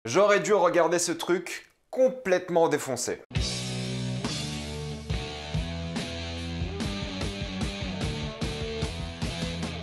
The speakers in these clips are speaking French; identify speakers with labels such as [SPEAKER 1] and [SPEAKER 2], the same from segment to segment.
[SPEAKER 1] J'aurais dû regarder ce truc complètement défoncé.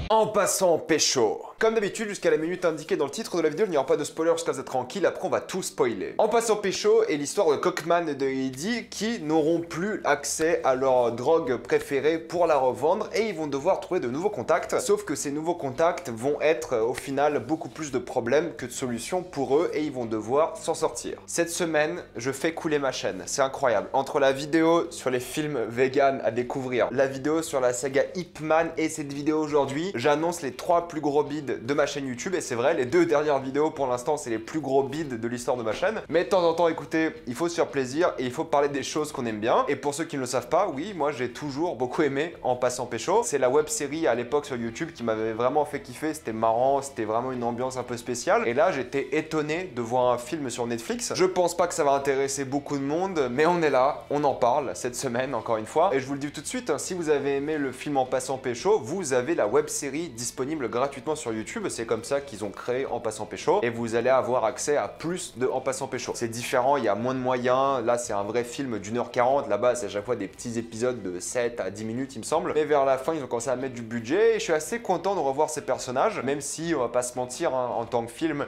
[SPEAKER 1] En passant pécho. Comme d'habitude, jusqu'à la minute indiquée dans le titre de la vidéo, il n'y aura pas de spoiler jusqu'à vous êtes tranquille, après on va tout spoiler. En passant pécho est l'histoire de Cockman et de Heidi qui n'auront plus accès à leur drogue préférée pour la revendre et ils vont devoir trouver de nouveaux contacts. Sauf que ces nouveaux contacts vont être au final beaucoup plus de problèmes que de solutions pour eux et ils vont devoir s'en sortir. Cette semaine, je fais couler ma chaîne, c'est incroyable. Entre la vidéo sur les films vegan à découvrir, la vidéo sur la saga Ip Man et cette vidéo aujourd'hui, j'annonce les 3 plus gros bids de ma chaîne YouTube et c'est vrai, les 2 dernières vidéos pour l'instant c'est les plus gros bids de l'histoire de ma chaîne. Mais de temps en temps, écoutez, il faut se faire plaisir et il faut parler des choses qu'on aime bien. Et pour ceux qui ne le savent pas, oui, moi j'ai toujours beaucoup aimé En passant pécho. C'est la web série à l'époque sur YouTube qui m'avait vraiment fait kiffer, c'était marrant, c'était vraiment une ambiance un peu spéciale. Et là j'étais étonné de voir un film sur Netflix. Je pense pas que ça va intéresser beaucoup de monde, mais on est là, on en parle cette semaine encore une fois. Et je vous le dis tout de suite, hein, si vous avez aimé le film En passant pécho, vous avez la web série disponible gratuitement sur YouTube. C'est comme ça qu'ils ont créé En passant pécho et vous allez avoir accès à plus de En passant pécho. C'est différent, il y a moins de moyens. Là, c'est un vrai film d'1h40. Là-bas, c'est à chaque fois des petits épisodes de 7 à 10 minutes, il me semble. Mais vers la fin, ils ont commencé à mettre du budget et je suis assez content de revoir ces personnages, même si, on va pas se mentir, hein, en tant que film,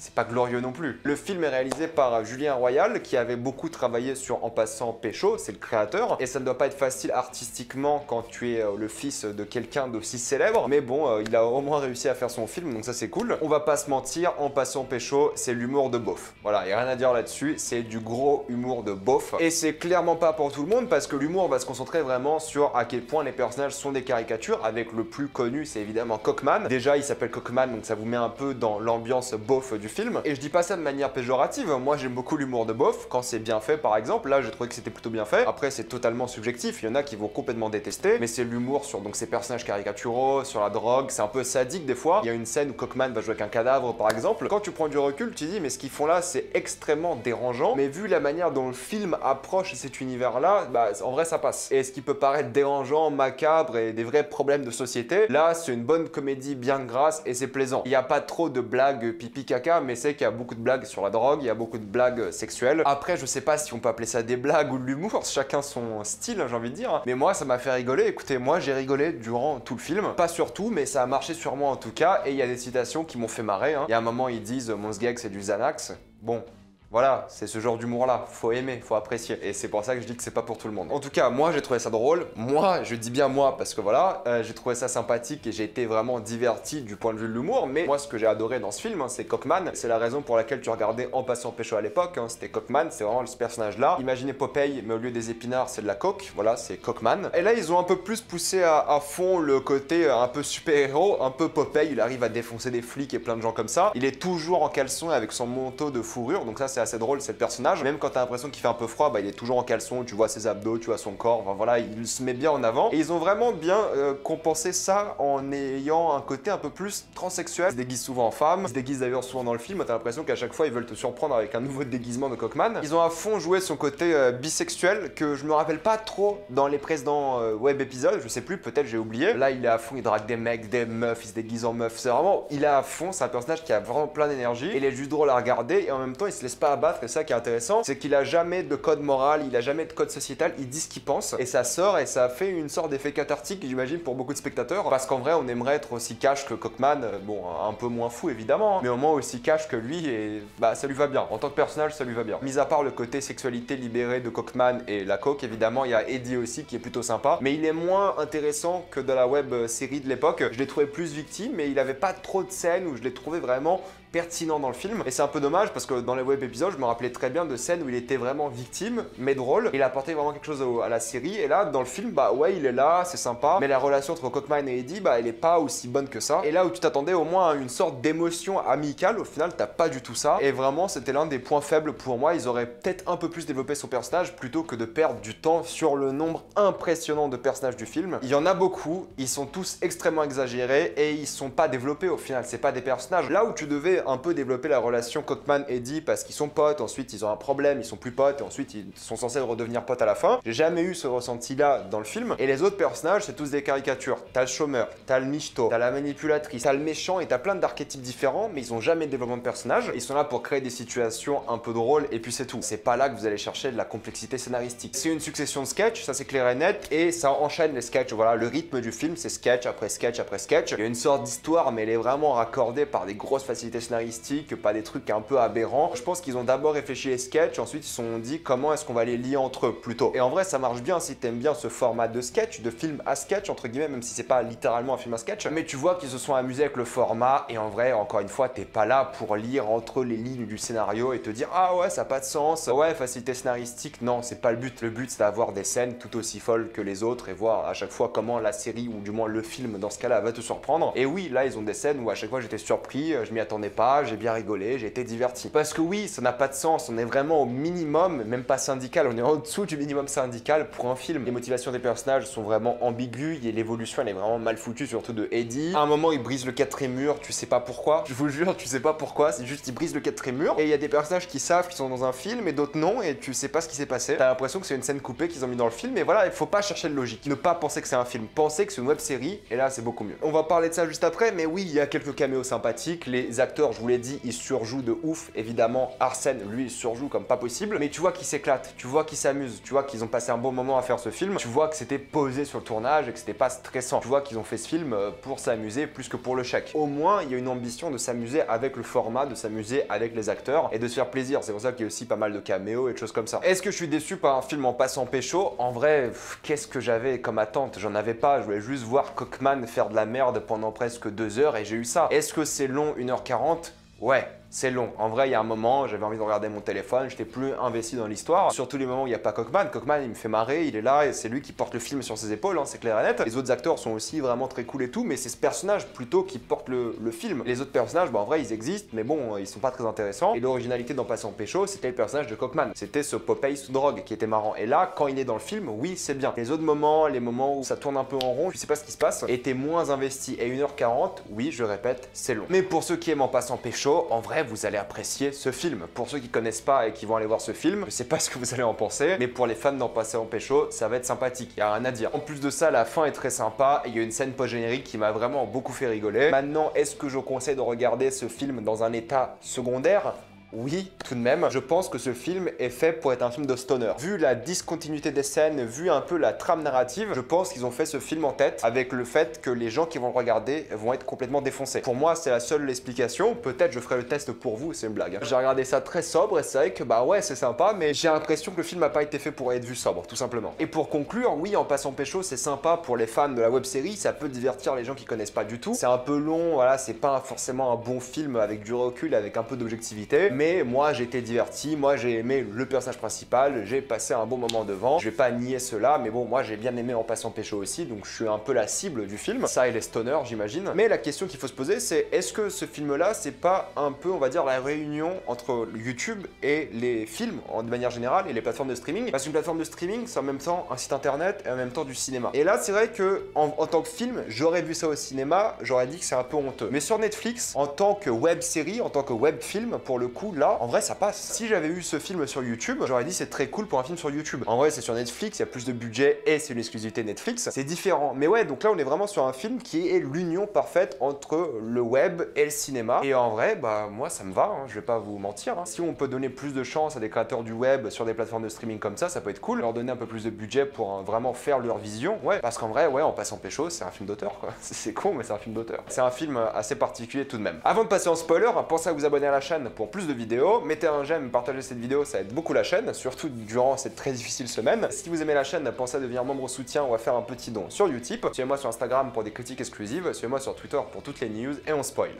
[SPEAKER 1] c'est pas glorieux non plus. Le film est réalisé par Julien Royal qui avait beaucoup travaillé sur En passant pécho, c'est le créateur. Et ça ne doit pas être facile artistiquement quand tu es le fils de quelqu'un d'aussi célèbre. Mais bon, il a au moins réussi à faire son film, donc ça c'est cool. On va pas se mentir, En passant pécho, c'est l'humour de beauf. Voilà, il n'y a rien à dire là-dessus, c'est du gros humour de beauf. Et c'est clairement pas pour tout le monde parce que l'humour va se concentrer vraiment sur à quel point les personnages sont des caricatures. Avec le plus connu, c'est évidemment Cockman. Déjà, il s'appelle Cockman, donc ça vous met un peu dans l'ambiance beauf du film. Et je dis pas ça de manière péjorative, moi j'aime beaucoup l'humour de beauf quand c'est bien fait par exemple. Là j'ai trouvé que c'était plutôt bien fait. Après c'est totalement subjectif, il y en a qui vont complètement détester, mais c'est l'humour sur donc ces personnages caricaturaux, sur la drogue, c'est un peu sadique des fois. Il y a une scène où Cockman va jouer avec un cadavre par exemple. Quand tu prends du recul, tu te dis mais ce qu'ils font là c'est extrêmement dérangeant, mais vu la manière dont le film approche cet univers là, bah en vrai ça passe. Et ce qui peut paraître dérangeant, macabre et des vrais problèmes de société, là c'est une bonne comédie bien grasse et c'est plaisant. Il n'y a pas trop de blagues pipi caca, mais c'est qu'il y a beaucoup de blagues sur la drogue, il y a beaucoup de blagues sexuelles. Après, je sais pas si on peut appeler ça des blagues ou de l'humour, chacun son style, j'ai envie de dire. Mais moi, ça m'a fait rigoler. Écoutez, moi, j'ai rigolé durant tout le film. Pas sur tout, mais ça a marché sur moi en tout cas. Et il y a des citations qui m'ont fait marrer. Hein. Il y a un moment, ils disent « Mon sgeg, c'est du Xanax ». Bon. Voilà, c'est ce genre d'humour-là, faut aimer, faut apprécier. Et c'est pour ça que je dis que c'est pas pour tout le monde. En tout cas, moi j'ai trouvé ça drôle. Moi, je dis bien moi parce que voilà, j'ai trouvé ça sympathique et j'ai été vraiment diverti du point de vue de l'humour. Mais moi, ce que j'ai adoré dans ce film, hein, c'est Cockman. C'est la raison pour laquelle tu regardais En passant pécho à l'époque. Hein, c'était Cockman, c'est vraiment ce personnage-là. Imaginez Popeye, mais au lieu des épinards, c'est de la coke. Voilà, c'est Cockman. Et là, ils ont un peu plus poussé à fond le côté un peu super-héros, un peu Popeye. Il arrive à défoncer des flics et plein de gens comme ça. Il est toujours en caleçon avec son manteau de fourrure. Donc ça, c'est assez drôle, c'est le personnage. Même quand t'as l'impression qu'il fait un peu froid, bah il est toujours en caleçon, tu vois ses abdos, tu vois son corps, enfin voilà, il se met bien en avant. Et ils ont vraiment bien compensé ça en ayant un côté un peu plus transsexuel. Ils se déguisent souvent en femme, ils se déguisent d'ailleurs souvent dans le film, t'as l'impression qu'à chaque fois ils veulent te surprendre avec un nouveau déguisement de Cockman. Ils ont à fond joué son côté bisexuel que je me rappelle pas trop dans les précédents web épisodes, je sais plus, peut-être j'ai oublié. Là il est à fond, il drague des mecs, des meufs, il se déguise en meuf, c'est vraiment, il est à fond, c'est un personnage qui a vraiment plein d'énergie, il est juste drôle à regarder et en même temps il se laisse pas abattre. Et ça qui est intéressant, c'est qu'il a jamais de code moral, il a jamais de code sociétal, il dit ce qu'il pense et ça sort et ça fait une sorte d'effet cathartique, j'imagine, pour beaucoup de spectateurs, parce qu'en vrai on aimerait être aussi cash que Cockman, bon un peu moins fou évidemment, mais au moins aussi cash que lui et bah ça lui va bien, en tant que personnage ça lui va bien. Mis à part le côté sexualité libérée de Cockman et la coke, évidemment il y a Eddie aussi qui est plutôt sympa, mais il est moins intéressant que dans la web série de l'époque. Je l'ai trouvé plus victime, mais il avait pas trop de scènes où je l'ai trouvé vraiment pertinent dans le film. Et c'est un peu dommage parce que dans les web épisodes, je me rappelais très bien de scènes où il était vraiment victime, mais drôle. Il apportait vraiment quelque chose à la série. Et là, dans le film, bah ouais, il est là, c'est sympa. Mais la relation entre Cockman et Eddie, bah elle est pas aussi bonne que ça. Et là où tu t'attendais au moins à une sorte d'émotion amicale, au final, t'as pas du tout ça. Et vraiment, c'était l'un des points faibles pour moi. Ils auraient peut-être un peu plus développé son personnage plutôt que de perdre du temps sur le nombre impressionnant de personnages du film. Il y en a beaucoup, ils sont tous extrêmement exagérés et ils sont pas développés au final. C'est pas des personnages. Là où tu devais censé un peu développer la relation Cockman-Eddie parce qu'ils sont potes, ensuite ils ont un problème, ils sont plus potes, et ensuite ils sont censés redevenir potes à la fin. J'ai jamais eu ce ressenti-là dans le film. Et les autres personnages, c'est tous des caricatures. T'as le chômeur, t'as le michto, t'as la manipulatrice, t'as le méchant et t'as plein d'archétypes différents, mais ils ont jamais de développement de personnage. Ils sont là pour créer des situations un peu drôles et puis c'est tout. C'est pas là que vous allez chercher de la complexité scénaristique. C'est une succession de sketchs, ça c'est clair et net, et ça enchaîne les sketchs. Voilà, le rythme du film, c'est sketch après sketch après sketch. Il y a une sorte d'histoire, mais elle est vraiment raccordée par des grosses facilités scénaristiques, pas des trucs un peu aberrants. Je pense qu'ils ont d'abord réfléchi les sketchs, ensuite ils se sont dit comment est-ce qu'on va les lier entre eux plutôt. Et en vrai, ça marche bien si t'aimes bien ce format de sketch, de film à sketch entre guillemets, même si c'est pas littéralement un film à sketch. Mais tu vois qu'ils se sont amusés avec le format, et en vrai, encore une fois, t'es pas là pour lire entre les lignes du scénario et te dire ah ouais, ça n'a pas de sens, ouais, facilité scénaristique. Non, c'est pas le but. Le but, c'est d'avoir des scènes tout aussi folles que les autres et voir à chaque fois comment la série ou du moins le film dans ce cas-là va te surprendre. Et oui, là, ils ont des scènes où à chaque fois j'étais surpris, je m'y attendais pas, j'ai bien rigolé, j'ai été diverti. Parce que oui, ça n'a pas de sens, on est vraiment au minimum, même pas syndical, on est en dessous du minimum syndical pour un film. Les motivations des personnages sont vraiment ambiguës et l'évolution elle est vraiment mal foutue, surtout de Eddie. À un moment, il brise le quatrième mur, tu sais pas pourquoi. Je vous jure, tu sais pas pourquoi, c'est juste il brise le quatrième mur. Et il y a des personnages qui savent qu'ils sont dans un film et d'autres non, et tu sais pas ce qui s'est passé. T'as l'impression que c'est une scène coupée qu'ils ont mis dans le film, et voilà, il faut pas chercher de logique. Ne pas penser que c'est un film, penser que c'est une web série, et là c'est beaucoup mieux. On va parler de ça juste après, mais oui, il y a quelques caméos sympathiques. Les acteurs, je vous l'ai dit, ils surjouent de ouf. Évidemment, Arsène, lui, il surjoue comme pas possible, mais tu vois qu'ils s'éclatent, tu vois qu'ils s'amusent, tu vois qu'ils ont passé un bon moment à faire ce film, tu vois que c'était posé sur le tournage et que c'était pas stressant. Tu vois qu'ils ont fait ce film pour s'amuser plus que pour le chèque. Au moins, il y a une ambition de s'amuser avec le format, de s'amuser avec les acteurs et de se faire plaisir. C'est pour ça qu'il y a aussi pas mal de caméos et de choses comme ça. Est-ce que je suis déçu par un film en passant pécho? En vrai, qu'est-ce que j'avais comme attente? J'en avais pas, je voulais juste voir Cockman faire de la merde pendant presque 2 heures et j'ai eu ça. Est-ce que c'est long, 1h40? Ouais. C'est long. En vrai, il y a un moment, j'avais envie de regarder mon téléphone, j'étais plus investi dans l'histoire. Surtout les moments où il n'y a pas Cockman. Cockman, il me fait marrer, il est là et c'est lui qui porte le film sur ses épaules, hein, c'est clair et net. Les autres acteurs sont aussi vraiment très cool et tout, mais c'est ce personnage plutôt qui porte le film. Les autres personnages, en vrai, ils existent, mais bon, ils sont pas très intéressants. Et l'originalité d'En passant pécho, c'était le personnage de Cockman. C'était ce Popeye sous drogue qui était marrant. Et là, quand il est dans le film, oui, c'est bien. Les autres moments, les moments où ça tourne un peu en rond, je sais pas ce qui se passe, étaient moins investis. Et 1h40, oui, je répète, c'est long. Mais pour ceux qui aiment En passant pécho, en vrai, vous allez apprécier ce film. Pour ceux qui connaissent pas et qui vont aller voir ce film, je sais pas ce que vous allez en penser, mais pour les fans d'En passant pécho, ça va être sympathique, y a rien à dire. En plus de ça, la fin est très sympa et il y a une scène post-générique qui m'a vraiment beaucoup fait rigoler. Maintenant, est-ce que je conseille de regarder ce film dans un état secondaire? Oui, tout de même, je pense que ce film est fait pour être un film de stoner. Vu la discontinuité des scènes, vu un peu la trame narrative, je pense qu'ils ont fait ce film en tête avec le fait que les gens qui vont le regarder vont être complètement défoncés. Pour moi, c'est la seule explication. Peut-être je ferai le test pour vous, c'est une blague, hein. J'ai regardé ça très sobre et c'est vrai que bah ouais, c'est sympa, mais j'ai l'impression que le film n'a pas été fait pour être vu sobre, tout simplement. Et pour conclure, oui, En passant pécho, c'est sympa pour les fans de la web série, ça peut divertir les gens qui connaissent pas du tout. C'est un peu long, voilà, c'est pas forcément un bon film avec du recul, avec un peu d'objectivité. Mais moi j'ai été diverti, moi j'ai aimé le personnage principal, j'ai passé un bon moment devant, je vais pas nier cela, mais bon, moi j'ai bien aimé En passant pécho aussi, donc je suis un peu la cible du film, ça et les stoners j'imagine. Mais la question qu'il faut se poser c'est, est-ce que ce film là c'est pas un peu, on va dire, la réunion entre YouTube et les films de manière générale et les plateformes de streaming? Parce qu'une plateforme de streaming c'est en même temps un site internet et en même temps du cinéma. Et là c'est vrai que en tant que film, j'aurais vu ça au cinéma, j'aurais dit que c'est un peu honteux. Mais sur Netflix, en tant que web série, en tant que web film, pour le coup là, en vrai ça passe. Si j'avais eu ce film sur YouTube, j'aurais dit c'est très cool pour un film sur YouTube. En vrai c'est sur Netflix, il y a plus de budget et c'est une exclusivité Netflix, c'est différent. Mais ouais, donc là on est vraiment sur un film qui est l'union parfaite entre le web et le cinéma. Et en vrai, bah moi ça me va, hein, je vais pas vous mentir, hein. Si on peut donner plus de chance à des créateurs du web sur des plateformes de streaming comme ça peut être cool. Leur donner un peu plus de budget pour vraiment faire leur vision. Ouais, parce qu'en vrai, ouais, En passant pécho, c'est un film d'auteur quoi. C'est con mais c'est un film d'auteur. C'est un film assez particulier tout de même. Avant de passer en spoiler, pensez à vous abonner à la chaîne pour plus de vidéos. Mettez un j'aime, partagez cette vidéo, ça aide beaucoup la chaîne, surtout durant cette très difficile semaine. Si vous aimez la chaîne, pensez à devenir membre soutien ou à faire un petit don sur Utip. Suivez-moi sur Instagram pour des critiques exclusives, suivez-moi sur Twitter pour toutes les news et on spoil.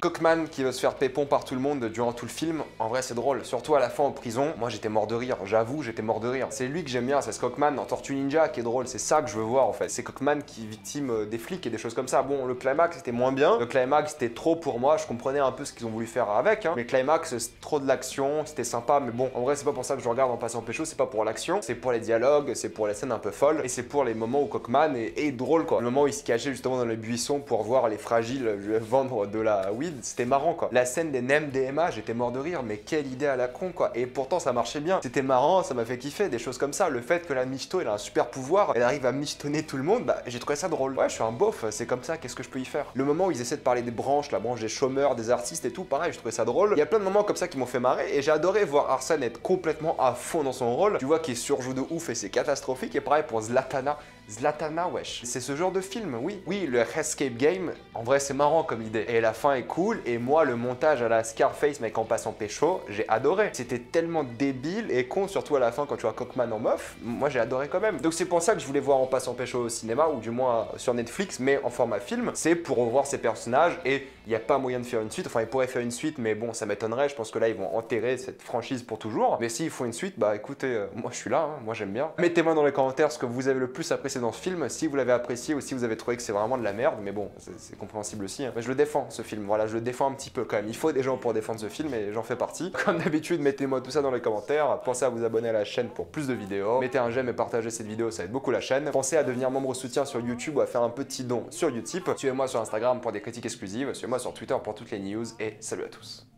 [SPEAKER 1] Cockman qui veut se faire pépon par tout le monde durant tout le film, en vrai c'est drôle, surtout à la fin en prison, moi j'étais mort de rire, j'avoue j'étais mort de rire. C'est lui que j'aime bien, c'est ce Cockman en Tortue Ninja qui est drôle, c'est ça que je veux voir en fait. C'est Cockman qui est victime des flics et des choses comme ça. Bon, le climax c'était moins bien, le climax c'était trop pour moi, je comprenais un peu ce qu'ils ont voulu faire avec, hein. Mais le climax c'est trop de l'action, c'était sympa, mais bon, en vrai c'est pas pour ça que je regarde En passant pécho, c'est pas pour l'action, c'est pour les dialogues, c'est pour les scènes un peu folles, et c'est pour les moments où Cockman est drôle quoi. Le moment où il se cachait justement dans les buissons pour voir les fragiles lui vendre de la weed, c'était marrant quoi. La scène des NEM DMA, j'étais mort de rire, mais quelle idée à la con quoi. Et pourtant ça marchait bien, c'était marrant, ça m'a fait kiffer, des choses comme ça. Le fait que la michto elle a un super pouvoir, elle arrive à michetonner tout le monde, bah j'ai trouvé ça drôle. Ouais, je suis un beauf, c'est comme ça, qu'est-ce que je peux y faire? Le moment où ils essaient de parler des branches, la branche des chômeurs, des artistes et tout, pareil, je trouvais ça drôle. Il y a plein de moments comme ça qui m'ont fait marrer, et j'ai adoré voir Arsène être complètement à fond dans son rôle. Tu vois qu'il surjoue de ouf et c'est catastrophique. Et pareil pour Zlatana. Zlatana, wesh. C'est ce genre de film, oui. Oui, le Escape Game, en vrai, c'est marrant comme idée. Et la fin est cool. Et moi, le montage à la Scarface, mec, En passant pécho, j'ai adoré. C'était tellement débile et con, surtout à la fin quand tu vois Cockman en meuf. Moi, j'ai adoré quand même. Donc, c'est pour ça que je voulais voir En passant pécho au cinéma, ou du moins sur Netflix, mais en format film. C'est pour revoir ces personnages. Et il n'y a pas moyen de faire une suite. Enfin, ils pourraient faire une suite, mais bon, ça m'étonnerait. Je pense que là, ils vont enterrer cette franchise pour toujours. Mais s'ils font une suite, bah écoutez, moi, je suis là. Hein, moi, j'aime bien. Mettez-moi dans les commentaires ce que vous avez le plus apprécié dans ce film, si vous l'avez apprécié ou si vous avez trouvé que c'est vraiment de la merde, mais bon, c'est compréhensible aussi. Hein. Mais je le défends, ce film, voilà, je le défends un petit peu quand même. Il faut des gens pour défendre ce film et j'en fais partie. Comme d'habitude, mettez-moi tout ça dans les commentaires. Pensez à vous abonner à la chaîne pour plus de vidéos. Mettez un j'aime et partagez cette vidéo, ça aide beaucoup la chaîne. Pensez à devenir membre soutien sur YouTube ou à faire un petit don sur Utip. Suivez-moi sur Instagram pour des critiques exclusives. Suivez-moi sur Twitter pour toutes les news et salut à tous.